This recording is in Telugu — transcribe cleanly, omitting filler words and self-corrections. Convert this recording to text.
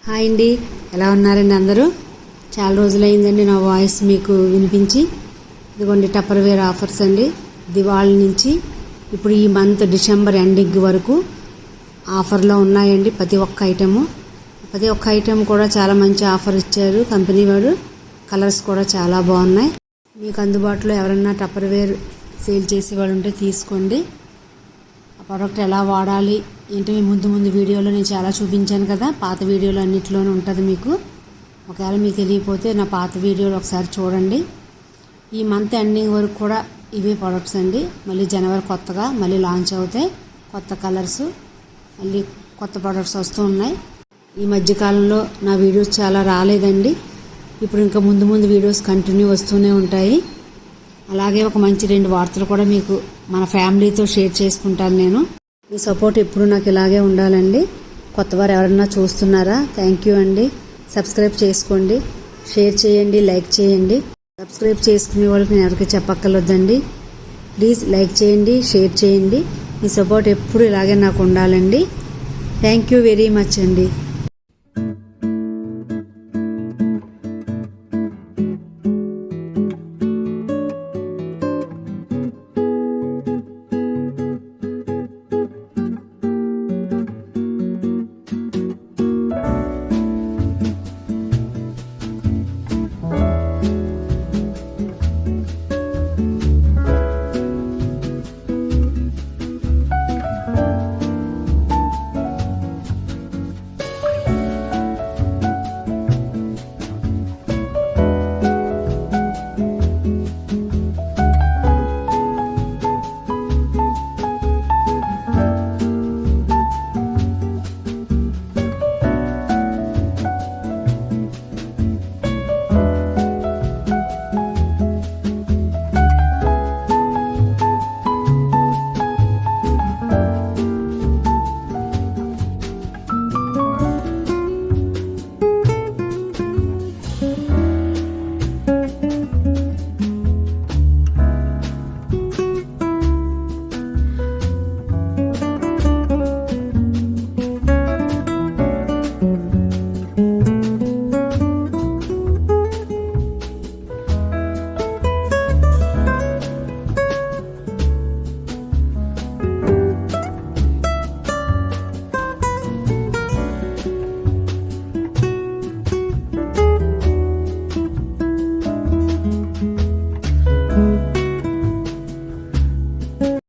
హాయ్ అండి, ఎలా ఉన్నారండి అందరూ? చాలా రోజులైందండి నా వాయిస్ మీకు వినిపించి. ఇదిగోండి టప్పర్వేర్ ఆఫర్స్ అండి. దివాళీ నుంచి ఇప్పుడు ఈ మంత్ డిసెంబర్ ఎండింగ్ వరకు ఆఫర్లో ఉన్నాయండి. ప్రతి ఒక్క ఐటెము కూడా చాలా మంచి ఆఫర్ ఇచ్చారు కంపెనీ వాడు. కలర్స్ కూడా చాలా బాగున్నాయి. మీకు అందుబాటులో ఎవరన్నా టప్పర్వేర్ సేల్ చేసేవాళ్ళు ఉంటే తీసుకోండి. ఆ ప్రోడక్ట్ ఎలా వాడాలి ఏంటి ముందు వీడియోలో నేను చాలా చూపించాను కదా. పాత వీడియోలో అన్నింటిలోనూ ఉంటుంది మీకు. ఒకవేళ మీకు తెలియకపోతే నా పాత వీడియోలు ఒకసారి చూడండి. ఈ మంత్ ఎండింగ్ వరకు కూడా ఇవే ప్రోడక్ట్స్ అండి. మళ్ళీ జనవరి కొత్తగా మళ్ళీ లాంచ్ అవుతాయి. కొత్త కలర్స్ మళ్ళీ కొత్త ప్రోడక్ట్స్ వస్తూ ఉన్నాయి. ఈ మధ్యకాలంలో నా వీడియోస్ చాలా రాలేదండి. ఇప్పుడు ఇంకా ముందు వీడియోస్ కంటిన్యూ వస్తూనే ఉంటాయి. అలాగే ఒక మంచి 2 వార్తలు కూడా మీకు మన ఫ్యామిలీతో షేర్ చేసుకుంటాను నేను. మీ సపోర్ట్ ఎప్పుడు నాకు ఇలాగే ఉండాలండి. కొత్తవారు ఎవరన్నా చూస్తున్నారా? థ్యాంక్ యూ అండి. సబ్స్క్రైబ్ చేసుకోండి, షేర్ చేయండి, లైక్ చేయండి. సబ్స్క్రైబ్ చేసుకునే వాళ్ళకి నేను ఎవరికి చెప్పక్కర్లేదండి. ప్లీజ్ లైక్ చేయండి, షేర్ చేయండి. మీ సపోర్ట్ ఎప్పుడు ఇలాగే నాకు ఉండాలండి. థ్యాంక్ యూ వెరీ మచ్ అండి.